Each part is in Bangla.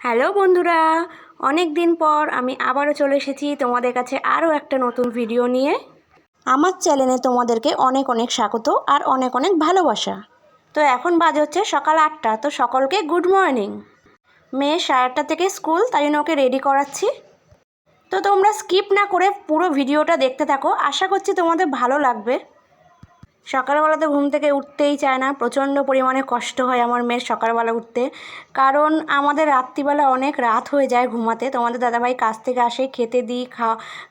হ্যালো বন্ধুরা, অনেক দিন পর আমি আবারও চলে এসেছি তোমাদের কাছে আরও একটা নতুন ভিডিও নিয়ে। আমার চ্যানেলে তোমাদেরকে অনেক অনেক স্বাগত আর অনেক অনেক ভালোবাসা। তো এখন বাজে হচ্ছে সকাল 8টা। তো সকলকে গুড মর্নিং। মেয়ে 8:30 থেকে স্কুল, তাই জন্য ওকে রেডি করাচ্ছি। তো তোমরা স্কিপ না করে পুরো ভিডিওটা দেখতে থাকো, আশা করছি তোমাদের ভালো লাগবে। সকালবেলাতে ঘুম থেকে উঠতেই চায় না, প্রচণ্ড পরিমাণে কষ্ট হয় আমার মেয়ের সকালবেলা উঠতে, কারণ আমাদের রাত্রিবেলা অনেক রাত হয়ে যায় ঘুমাতে। তোমাদের দাদাভাই কাজ থেকে আসে, খেতে দিই,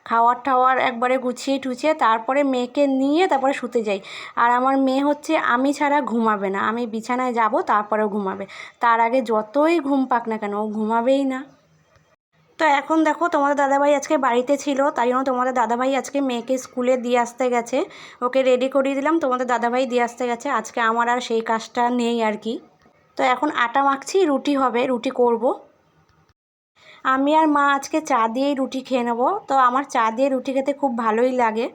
খাওয়ার টাওয়ার একবারে গুছিয়ে টুছিয়ে তারপরে মেয়েকে নিয়ে তারপরে শুতে যাই। আর আমার মেয়ে হচ্ছে আমি ছাড়া ঘুমাবে না, আমি বিছানায় যাব তারপরেও ঘুমাবে, তার আগে যতই ঘুম পাক না কেন ও ঘুমাবেই না। তো এখন দেখো তোমাদের দাদাভাই আজকে বাড়িতে ছিল, তাই জন্য তোমাদের দাদাভাই আজকে মেয়েকে স্কুলে দিয়ে আসতে গেছে। ওকে রেডি করিয়ে দিলাম, তোমাদের দাদাভাই দিয়ে আসতে গেছে। আজকে আমার আর সেই কাজটা নেই আর কি। তো এখন আটা মাখছি, রুটি হবে, রুটি করব। আমি আর মা আজকে চা দিয়েই রুটি খেয়ে নেবো। তো আমার চা দিয়ে রুটি খেতে খুব ভালোই লাগে।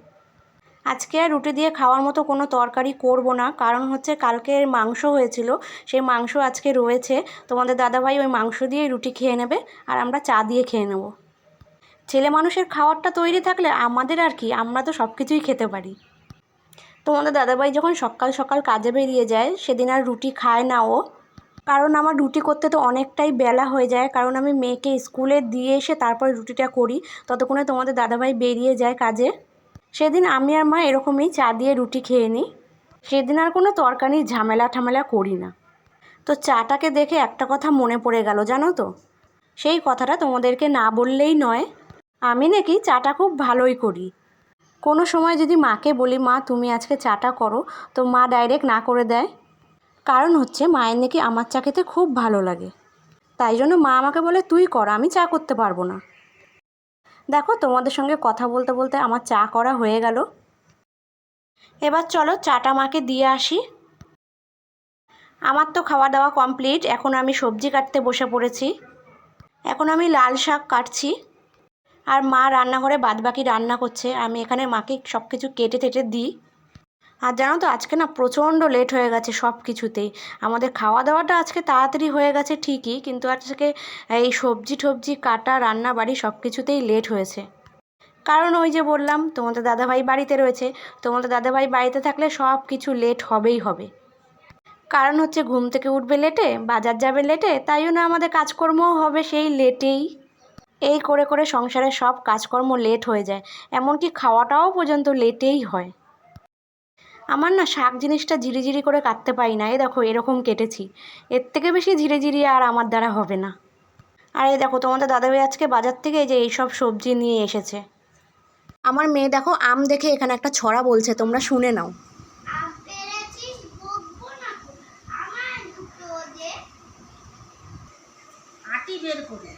আজকে আর রুটি দিয়ে খাওয়ার মতো কোনো তরকারি করব না, কারণ হচ্ছে কালকের মাংস হয়েছিল, সেই মাংস আজকে রয়েছে। তোমাদের দাদাভাই ওই মাংস দিয়েই রুটি খেয়ে নেবে আর আমরা চা দিয়ে খেয়ে নেব। ছেলে মানুষের খাওয়ারটা তৈরি থাকলে আমাদের আর কি, আমরা তো সব কিছুই খেতে পারি। তোমাদের দাদাভাই যখন সকাল সকাল কাজে বেরিয়ে যায় সেদিন আর রুটি খায় না ও, কারণ আমার রুটি করতে তো অনেকটাই বেলা হয়ে যায়, কারণ আমি মেয়েকে স্কুলে দিয়ে এসে তারপরে রুটিটা করি, ততক্ষণে তোমাদের দাদাভাই বেরিয়ে যায় কাজে। সেদিন আমি আর মা এরকমই চা দিয়ে রুটি খেয়ে নিই। সেদিন আর কোনো তরকারি ঝামেলা ঠামেলা করি না। তো চাটাকে দেখে একটা কথা মনে পড়ে গেল, জানো তো, সেই কথাটা তোমাদেরকে না বললেই নয়। আমি নাকি চাটা খুব ভালোই করি। কোনো সময় যদি মাকে বলি মা তুমি আজকে চাটা করো, তো মা ডাইরেক্ট না করে দেয়। কারণ হচ্ছে মায়ের নাকি আমার চা খেতে খুব ভালো লাগে, তাই জন্য মা আমাকে বলে তুই কর, আমি চা করতে পারবো না। দেখো তোমাদের সঙ্গে কথা বলতে বলতে আমার চা করা হয়ে গেল। এবার চলো চাটা মাকে দিয়ে আসি। আমার তো খাওয়া দাওয়া কমপ্লিট, এখন আমি সবজি কাটতে বসে পড়েছি। এখন আমি লাল শাক কাটছি আর মা রান্নাঘরে বাদবাকি রান্না করছে, আমি এখানে মাকে সব কিছু কেটে টেটে দিই। আর জানো তো আজকে না প্রচণ্ড লেট হয়ে গেছে সব কিছুতেই। আমাদের খাওয়া দাওয়াটা আজকে তাড়াতাড়ি হয়ে গেছে ঠিকই, কিন্তু আজকে এই সবজি টবজি কাটা রান্না বাড়ি সব কিছুতেই লেট হয়েছে। কারণ ওই যে বললাম তোমাদের দাদাভাই বাড়িতে রয়েছে, তোমাদের দাদাভাই বাড়িতে থাকলে সব কিছু লেট হবেই হবে। কারণ হচ্ছে ঘুম থেকে উঠবে লেটে, বাজার যাবে লেটে, তাই জন্য আমাদের কাজকর্মও হবে সেই লেটেই। এই করে করে সংসারের সব কাজকর্ম লেট হয়ে যায়, এমনকি খাওয়াটাও পর্যন্ত লেটেই হয়। আমার না শাক জিনিসটা ঝিরিঝিরি করে কাটতে পারি না, এই দেখো এরকম কেটেছি, এর থেকে বেশি ঝিরিঝিরি আর আমার দ্বারা হবে না। আর এই দেখো তোমাদের দাদাভাই আজকে বাজার থেকে এই যে এইসব সবজি নিয়ে এসেছে। আমার মেয়ে দেখো আম দেখে এখানে একটা ছড়া বলছে, তোমরা শুনে নাও। আটি বের করে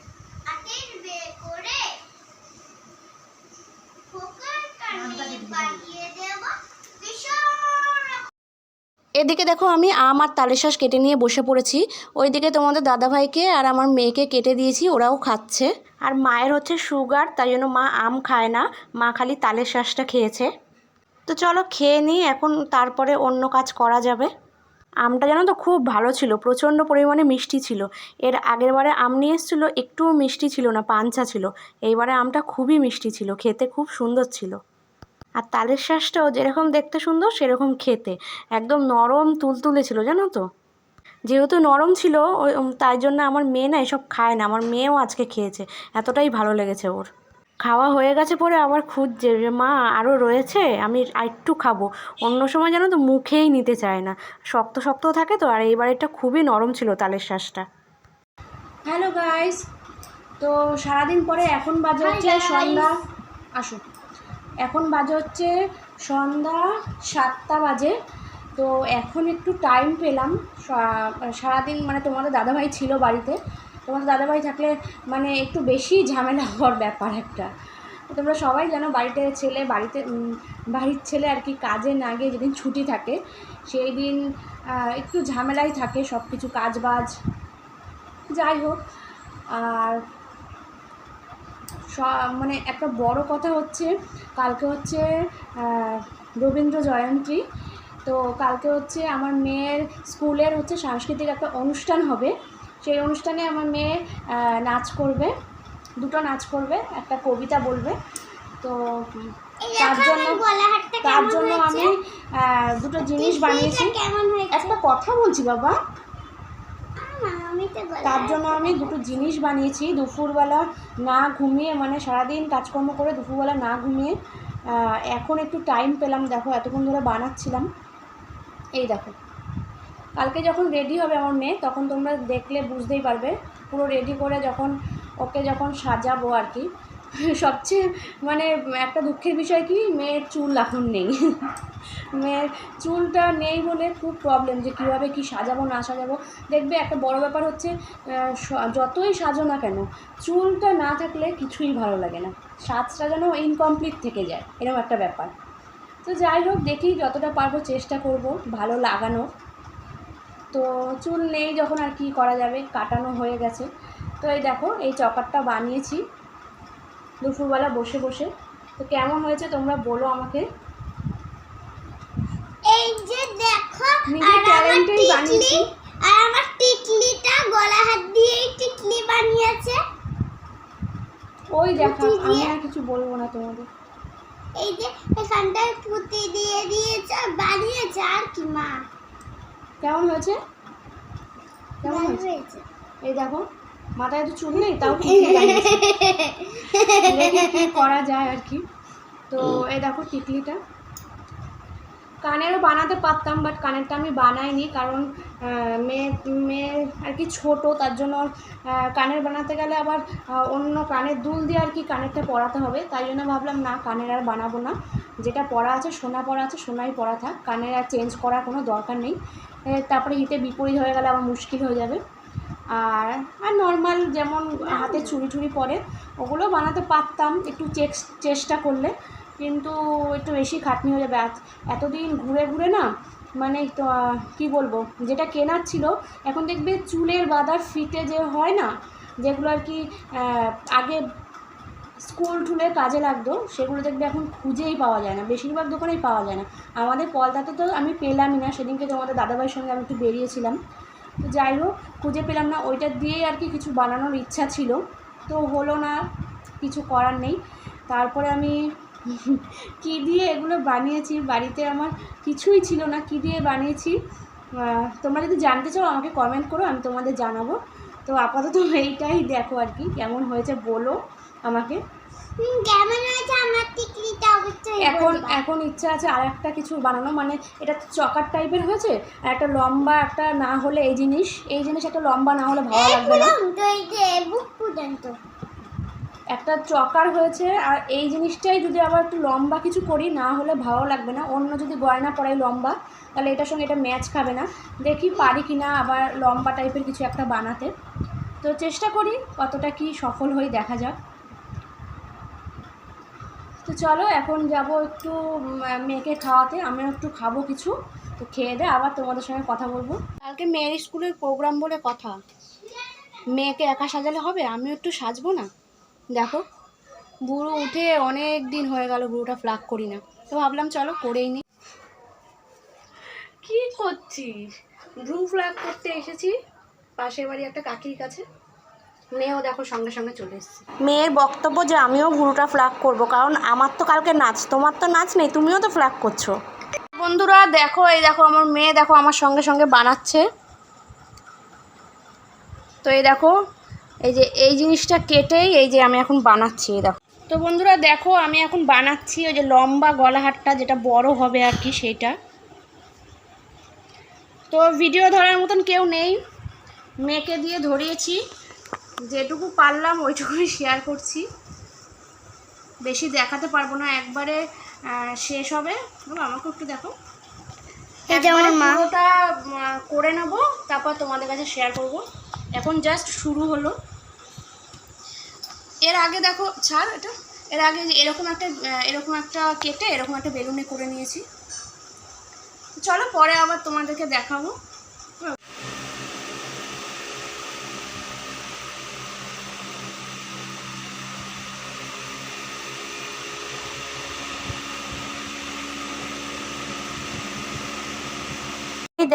এদিকে দেখো আমি আম আর তালের শাঁস কেটে নিয়ে বসে পড়েছি। ওইদিকে তোমাদের দাদাভাইকে আর আমার মেয়েকে কেটে দিয়েছি, ওরাও খাচ্ছে। আর মায়ের হচ্ছে সুগার, তাই জন্য মা আম খায় না, মা খালি তালের শাঁসটা খেয়েছে। তো চলো খেয়ে নিই এখন, তারপরে অন্য কাজ করা যাবে। আমটা জানো তো খুব ভালো ছিল, প্রচণ্ড পরিমাণে মিষ্টি ছিল। এর আগের বারে আম নিয়ে এসেছিলো, একটুও মিষ্টি ছিল না, পাঞ্চা ছিল। এইবারে আমটা খুবই মিষ্টি ছিল, খেতে খুব সুন্দর ছিল। আর তালের শাঁসটাও যেরকম দেখতে সুন্দর সেরকম খেতে, একদম নরম তুলতুলে ছিল জানো তো। যেহেতু নরম ছিল ওই তাই জন্য আমার মেয়ে না এসব খায় না, আমার মেয়েও আজকে খেয়েছে, এতটাই ভালো লেগেছে ওর। খাওয়া হয়ে গেছে পরে আবার খুঁজছে যে মা আরও রয়েছে, আমি আরেকটু খাবো। অন্য সময় জানো তো মুখেই নিতে চায় না, শক্ত শক্ত থাকে তো, আর এইবারেরটা খুবই নরম ছিল তালের শাঁসটা। হ্যালো গাইস, তো সারাদিন পরে এখন বাজে হচ্ছে সন্ধ্যা, আসো, এখন বাজে হচ্ছে সন্ধ্যা 7টা বাজে। তো এখন একটু টাইম পেলাম, সারাদিন মানে তোমাদের দাদাভাই ছিল বাড়িতে, তোমাদের দাদাভাই থাকলে মানে একটু বেশি ঝামেলা হওয়ার ব্যাপার একটা। তোমরা সবাই জানো বাড়ির ছেলে আর কি কাজে না গিয়ে যেদিন ছুটি থাকে সেই দিন একটু ঝামেলাই থাকে সব কিছু কাজ বাজ, যাই হোক। আর মানে একটা বড় কথা হচ্ছে কালকে হচ্ছে রবীন্দ্র জয়ন্তী। তো কালকে হচ্ছে আমার মেয়ের স্কুলের হচ্ছে সাংস্কৃতিক একটা অনুষ্ঠান হবে, সেই অনুষ্ঠানে আমার মেয়ে নাচ করবে, দুটো নাচ করবে, একটা কবিতা বলবে। তো তার জন্য আমি দুটো জিনিস বানিয়েছি। একটা কথা বলছি বাবা, তার জন্য আমি দুটো জিনিস বানিয়েছি। দুপুরবেলা না ঘুমিয়ে, মানে সারাদিন কাজকর্ম করে দুপুরবেলা না ঘুমিয়ে এখন একটু টাইম পেলাম, দেখো এতক্ষণ ধরে বানাচ্ছিলাম। এই দেখো, কালকে যখন রেডি হবে আমার মেয়ে তখন তোমরা দেখলে বুঝতেই পারবে। পুরো রেডি করে ওকে যখন সাজাবো আর কি, সবচেয়ে মানে একটা দুঃখের বিষয় কি, মেয়ের চুল এখন নেই। মেয়ের চুলটা নেই বলে খুব প্রবলেম, যে কীভাবে কি সাজাবো না সাজাবো। দেখবে একটা বড় ব্যাপার হচ্ছে, যতই সাজো না কেন চুলটা না থাকলে কিছুই ভালো লাগে না, সাজটা যেন ইনকমপ্লিট থেকে যায়, এরকম একটা ব্যাপার। তো যাই হোক, দেখি যতটা পারবো চেষ্টা করব ভালো লাগানোর। তো চুল নেই যখন আর কি করা যাবে, কাটানো হয়ে গেছে। তো এই দেখো, এই চকারটা বানিয়েছি দুপুরবেলা বসে বসে। তো কেমন হয়েছে তোমরা বলো আমাকে। এই যে দেখো, নিজের ট্যালেন্টেই বানিয়েছি। আর আমার টিকলিটা গলা হাত দিয়ে টিকলি বানিয়েছে। ওই দেখো, আমি আর কিছু বলবো না তোমাদের। এই যে এখানটায় পুঁতি দিয়ে দিয়েছে, বানিয়েছে আর কি মা। কেমন হয়েছে? কেমন হয়েছে? এই দেখো, মাথায় তো চুল নেই, তাও কি করা যায় আর কি। তো এই দেখো টিকলিটা। কানেরও বানাতে পারতাম, বাট কানেরটা আমি বানাইনি, কারণ মেয়ে আর কি ছোটো, তার জন্য কানের বানাতে গেলে আবার অন্য কানের দুল দিয়ে আর কি কানেরটা পরাতে হবে। তাই জন্য ভাবলাম না, কানের আর বানাবো না, যেটা পরা আছে সোনা পরা আছে, সোনাই পরা থাক, কানের আর চেঞ্জ করার কোনো দরকার নেই। তারপরে হিতে বিপরীত হয়ে গেলে আবার মুশকিল হয়ে যাবে। আর নর্মাল যেমন হাতে চুড়ি টুড়ি পরে ওগুলো বানাতে পারতাম একটু চেষ্টা করলে, কিন্তু একটু বেশি খাটনি হয়ে যাবে। এতদিন ঘুরে ঘুরে না, মানে কী বলবো, যেটা কেনার ছিল এখন দেখবে চুলের বাঁধার ফিতে যে হয় না, যেগুলো আর কি আগে স্কুল টুলে কাজে লাগতো, সেগুলো দেখবে এখন খুঁজেই পাওয়া যায় না, বেশিরভাগ দোকানেই পাওয়া যায় না। আমাদের পলতাতে তো আমি পেলামই না, সেদিনকে তোমাদের দাদাভাইয়ের সঙ্গে আমি একটু বেরিয়েছিলাম। তো যাই হোক, খুঁজে পেলাম না, ওইটা দিয়েই আর কি কিছু বানানোর ইচ্ছা ছিল, তো হলো না, কিছু করার নেই। তারপরে আমি কী দিয়ে এগুলো বানিয়েছি, বাড়িতে আমার কিছুই ছিল না, কী দিয়ে বানিয়েছি তোমরা যদি জানতে চাও আমাকে কমেন্ট করো, আমি তোমাদের জানাবো। তো আপাতত এইটাই দেখো আর কি, কেমন হয়েছে বলো আমাকে। কেমন হয়েছে আমার টিকলিটা অবশ্যই। এখন ইচ্ছা আছে আর একটা কিছু বানানো, মানে এটা চকার টাইপের হয়েছে, আর একটা লম্বা একটা না হলে এই জিনিস একটা লম্বা না হলে ভালো লাগবে না, একটা চকার হয়েছে। আর এই জিনিসটাই যদি আবার একটু লম্বা কিছু করি, না হলে ভালো লাগবে না, অন্য যদি গয়না পরাই লম্বা, তাহলে এটার সঙ্গে এটা ম্যাচ খাবে না। দেখি পারি কি না আবার লম্বা টাইপের কিছু একটা বানাতে। তো চেষ্টা করি, কতটা কি সফল হই দেখা যাক। তো চলো, এখন যাব একটু মেয়েকে খাওয়াতে, আমিও একটু খাবো কিছু। তো খেয়ে দে আবার তোমাদের সঙ্গে কথা বলবো। কালকে মেয়ের স্কুলের প্রোগ্রাম বলে কথা, মেয়েকে একা সাজালে হবে, আমিও একটু সাজবো না। দেখো, বুড়ো উঠে অনেক দিন হয়ে গেল, বুড়োটা ফ্লাগ করি না, তো ভাবলাম চলো করেই নি। কি করছিস? ব্রু ফ্লাগ করতে এসেছি পাশের বাড়ি একটা কাকির কাছে, মেয়েও দেখো সঙ্গে সঙ্গে চলে এসেছে। মেয়ের বক্তব্য যে আমিও ভুরুটা ফ্লাগ করব, কারণ আমার তো কালকে নাচ, তোমার তো নাচ নেই, তুমিও তো ফ্লাগ করছো। বন্ধুরা দেখো, এই দেখো আমার মেয়ে দেখো আমার সঙ্গে সঙ্গে বানাচ্ছে। তো এই দেখো, এই যে এই জিনিসটা কেটেই এই যে আমি এখন বানাচ্ছি, এই দেখো। তো বন্ধুরা দেখো, আমি এখন বানাচ্ছি ওই যে লম্বা গলাহারটা, যেটা বড় হবে আর কি সেইটা। তো ভিডিও ধরার মতন কেউ নেই, মেয়েকে দিয়ে ধরিয়েছি, যেটুকু পারলাম ওইটুকুই শেয়ার করছি, বেশি দেখাতে পারবো না, একবারে শেষ হবে। আমাকে একটু দেখো, পুরোটা করে নেবো, তারপর তোমাদের কাছে শেয়ার করব। এখন জাস্ট শুরু হলো। এর আগে দেখো, ছাড় এটা, এর আগে এরকম একটা কেটে এরকম একটা বেলুনে করে নিয়েছি। চলো পরে আবার তোমাদেরকে দেখাবো।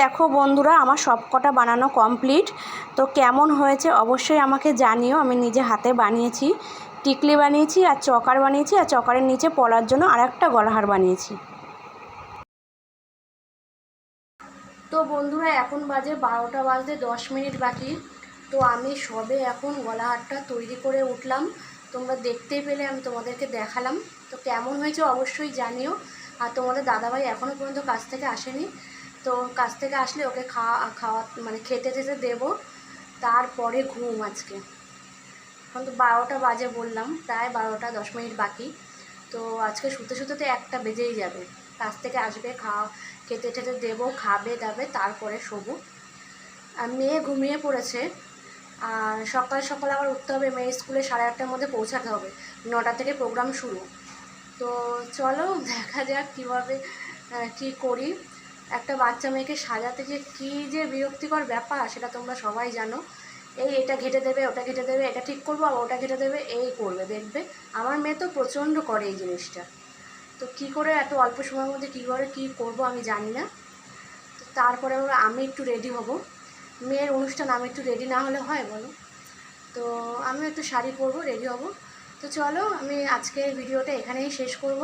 দেখো বন্ধুরা, আমার সব কটা বানানো কমপ্লিট। তো কেমন হয়েছে অবশ্যই আমাকে জানিও। আমি নিজে হাতে বানিয়েছি, টিকলি বানিয়েছি আর চকার বানিয়েছি, আর চকারের নিচে পলার জন্য আরেকটা গলাহার বানিয়েছি। তো বন্ধুরা, এখন বাজে 12টা বাজতে 10 মিনিট বাকি। তো আমি সবে এখন গলাহারটা তৈরি করে উঠলাম, তোমরা দেখতেই পেলে, আমি তোমাদেরকে দেখালাম। তো কেমন হয়েছে অবশ্যই জানিও। আর তোমাদের দাদাভাই এখনও পর্যন্ত কাজ থেকে আসেনি, তো কাজ থেকে আসলে ওকে খাওয়া মানে খেতে দেবো, তারপরে ঘুম। আজকে এখন তো 12টা বাজে বললাম, প্রায় 12টা 10 মিনিট বাকি। তো আজকে শুতে শুতে তো 1টা বেজেই যাবে। কাজ থেকে আসবে, খেতে দেবো, খাবে দাবে, তারপরে শোবো। আর মেয়ে ঘুমিয়ে পড়েছে। আর সকাল সকাল আবার উঠতে হবে, মেয়ে স্কুলে 8:30টার মধ্যে পৌঁছাতে হবে, 9টা থেকে প্রোগ্রাম শুরু। তো চলো দেখা যাক কীভাবে কী করি। একটা বাচ্চা মেয়েকে সাজাতে কী যে বিরক্তিকর ব্যাপার, সেটা তোমরা সবাই জানো। এটা ঘেটে দেবে, ওটা ঘেটে দেবে, এটা ঠিক করবো, আবার ওটা ঘেটে দেবে, এই করবে দেখবে। আমার মেয়ে তো প্রচণ্ড করে এই জিনিসটা। তো কী করে এত অল্প সময়ের মধ্যে কী করে কী করবো আমি জানি না। তো তারপরে আমি একটু রেডি হব, মেয়ের অনুষ্ঠান, আমি একটু রেডি না হলে হয় বলো? তো আমি একটু শাড়ি পরবো, রেডি হব। তো চলো, আমি আজকের ভিডিওটা এখানেই শেষ করব।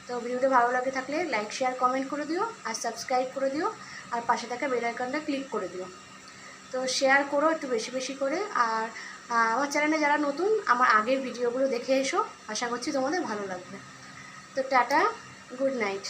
তো ভিডিওটা ভালো লাগে থাকলে লাইক শেয়ার কমেন্ট করে দিও, আর সাবস্ক্রাইব করে দিও, আর পাশে থাকা বেল আইকনটা ক্লিক করে দিও। তো শেয়ার করো একটু বেশি বেশি করে। আর আমার চ্যানেলে যারা নতুন, আমার আগের ভিডিওগুলো দেখে এসো, আশা করছি তোমাদের ভালো লাগবে। তো টাটা, গুড নাইট।